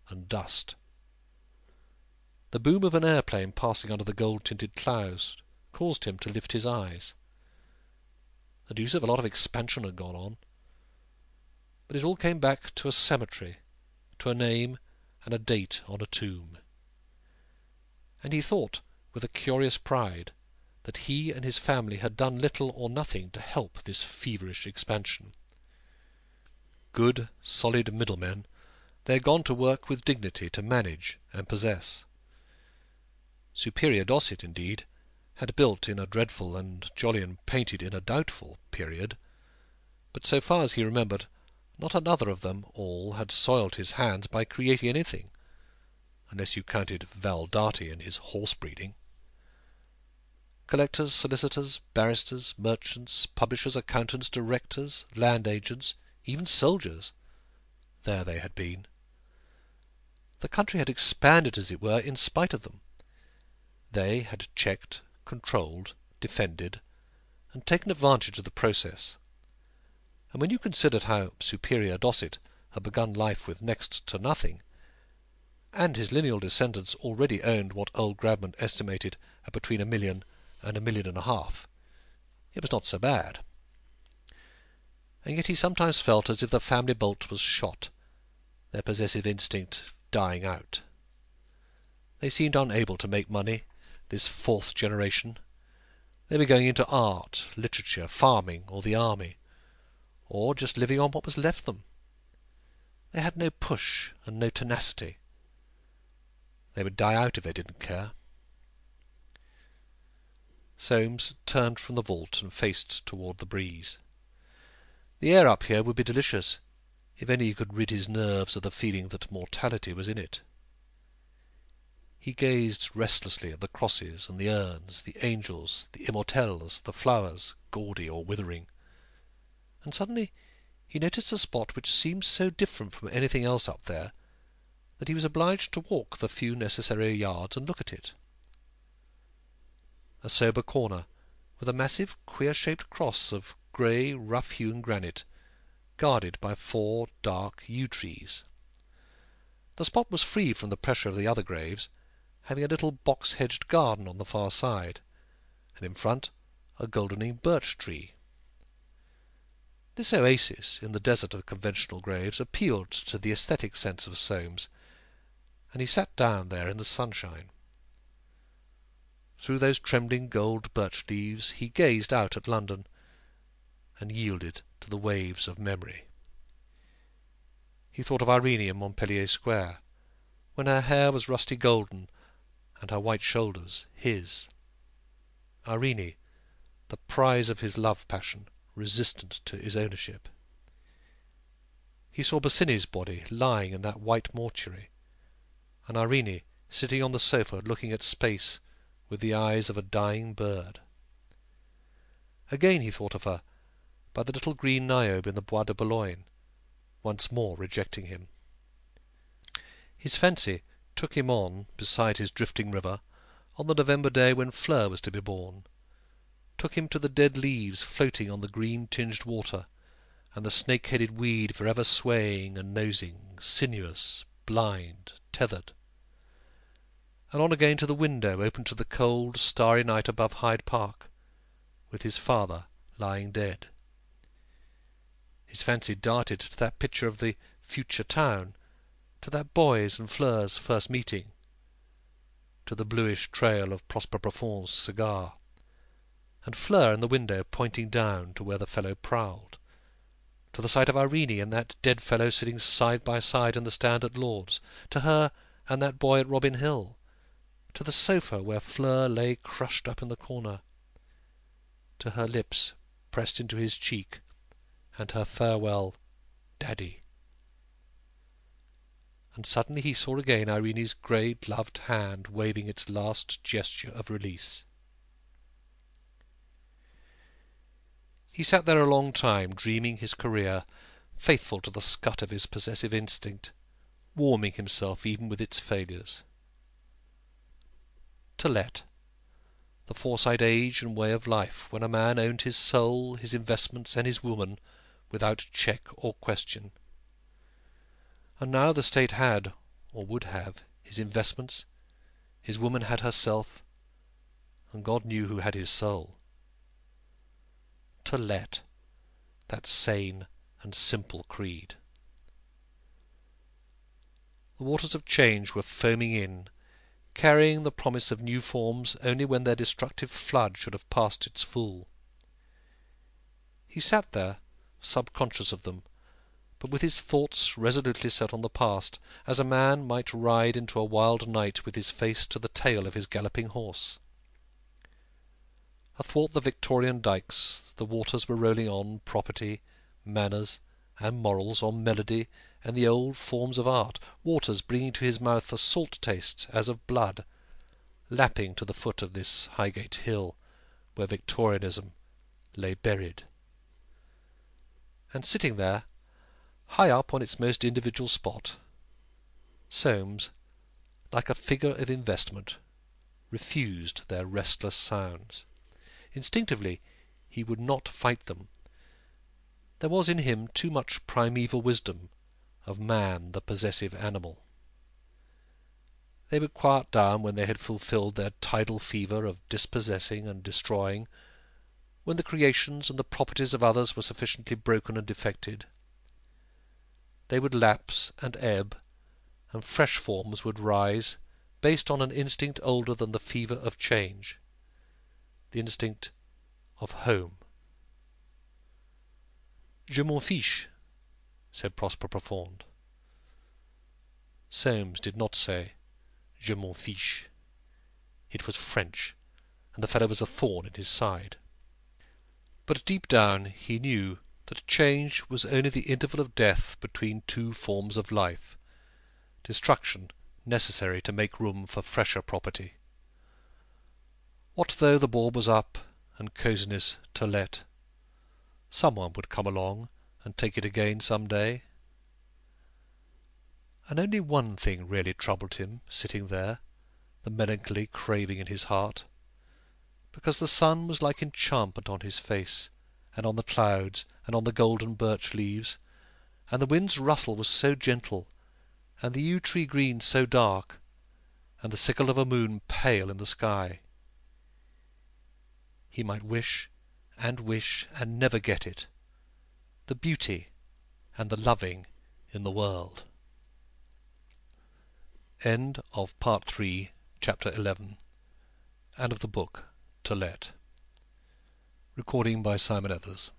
and dust. The boom of an airplane passing under the gold-tinted clouds caused him to lift his eyes. The deuce of a lot of expansion had gone on, but it all came back to a cemetery, to a name and a date on a tomb. And he thought, with a curious pride, that he and his family had done little or nothing to help this feverish expansion. Good, solid middlemen, they had gone to work with dignity to manage and possess. Superior Dorset, indeed, had built in a dreadful and Jolyon painted in a doubtful period, but so far as he remembered, not another of them all had soiled his hands by creating anything, unless you counted Val Darty and his horse-breeding. Collectors, solicitors, barristers, merchants, publishers, accountants, directors, land agents, even soldiers, there they had been. The country had expanded, as it were, in spite of them. They had checked, controlled, defended, and taken advantage of the process. And when you considered how Superior Dorset had begun life with next to nothing, and his lineal descendants already owned what old Gradman estimated at between £1 million and £1.5 million, it was not so bad. And yet he sometimes felt as if the family bolt was shot, their possessive instinct dying out. They seemed unable to make money, this fourth generation. They were going into art, literature, farming, or the army, or just living on what was left them. They had no push and no tenacity. They would die out if they didn't care. Soames turned from the vault and faced toward the breeze. The air up here would be delicious, if only he could rid his nerves of the feeling that mortality was in it. He gazed restlessly at the crosses and the urns, the angels, the immortelles, the flowers, gaudy or withering, and suddenly he noticed a spot which seemed so different from anything else up there that he was obliged to walk the few necessary yards and look at it. A sober corner, with a massive queer-shaped cross of grey, rough-hewn granite, guarded by 4 dark yew trees. The spot was free from the pressure of the other graves, having a little box-hedged garden on the far side, and in front a goldening birch tree. This oasis in the desert of conventional graves appealed to the aesthetic sense of Soames, and he sat down there in the sunshine. Through those trembling gold birch leaves he gazed out at London, and yielded to the waves of memory. He thought of Irene in Montpellier Square, when her hair was rusty golden, and her white shoulders his. Irene, the prize of his love-passion, resistant to his ownership. He saw Bosinney's body lying in that white mortuary, and Irene sitting on the sofa looking at space with the eyes of a dying bird. Again he thought of her, by the little green niobe in the Bois de Boulogne, once more rejecting him. His fancy took him on, beside his drifting river, on the November day when Fleur was to be born, took him to the dead leaves floating on the green-tinged water, and the snake-headed weed forever swaying and nosing, sinuous, blind, tethered, and on again to the window open to the cold, starry night above Hyde Park, with his father lying dead. His fancy darted to that picture of the future town, to that boy's and Fleur's first meeting, to the bluish trail of Prosper Profond's cigar, and Fleur in the window pointing down to where the fellow prowled, to the sight of Irene and that dead fellow sitting side by side in the stand at Lord's, to her and that boy at Robin Hill, to the sofa where Fleur lay crushed up in the corner, to her lips pressed into his cheek, and her farewell, "Daddy." And suddenly he saw again Irene's grey gloved hand waving its last gesture of release. He sat there a long time, dreaming his career, faithful to the scut of his possessive instinct, warming himself even with its failures. To let. The Forsyte age and way of life, when a man owned his soul, his investments, and his woman, without check or question. And now the state had, or would have, his investments, his woman had herself, and God knew who had his soul. To let, that sane and simple creed. The waters of change were foaming in, carrying the promise of new forms only when their destructive flood should have passed its full. He sat there, subconscious of them, but with his thoughts resolutely set on the past, as a man might ride into a wild night with his face to the tail of his galloping horse. Athwart the Victorian dykes the waters were rolling on property, manners, and morals, on melody and the old forms of art, waters bringing to his mouth a salt taste as of blood, lapping to the foot of this Highgate Hill, where Victorianism lay buried. And sitting there, high up on its most individual spot, Soames, like a figure of investment, refused their restless sounds. Instinctively he would not fight them. There was in him too much primeval wisdom of man, the possessive animal. They would quiet down when they had fulfilled their tidal fever of dispossessing and destroying, when the creations and the properties of others were sufficiently broken and defected. They would lapse and ebb, and fresh forms would rise, based on an instinct older than the fever of change, the instinct of home. "Je m'en fiche," said Prosper Profond. Soames did not say "Je m'en fiche." It was French, and the fellow was a thorn in his side. But deep down he knew that change was only the interval of death between two forms of life, destruction necessary to make room for fresher property. What though the ball was up and cosiness to let? Someone would come along and take it again some day. And only one thing really troubled him, sitting there, the melancholy craving in his heart, because the sun was like enchantment on his face, and on the clouds, and on the golden birch leaves, and the wind's rustle was so gentle, and the yew tree green so dark, and the sickle of a moon pale in the sky. He might wish and never get it, the beauty and the loving in the world. End of Part 3, Chapter 11, and of the book To Let. Recording by Simon Evers.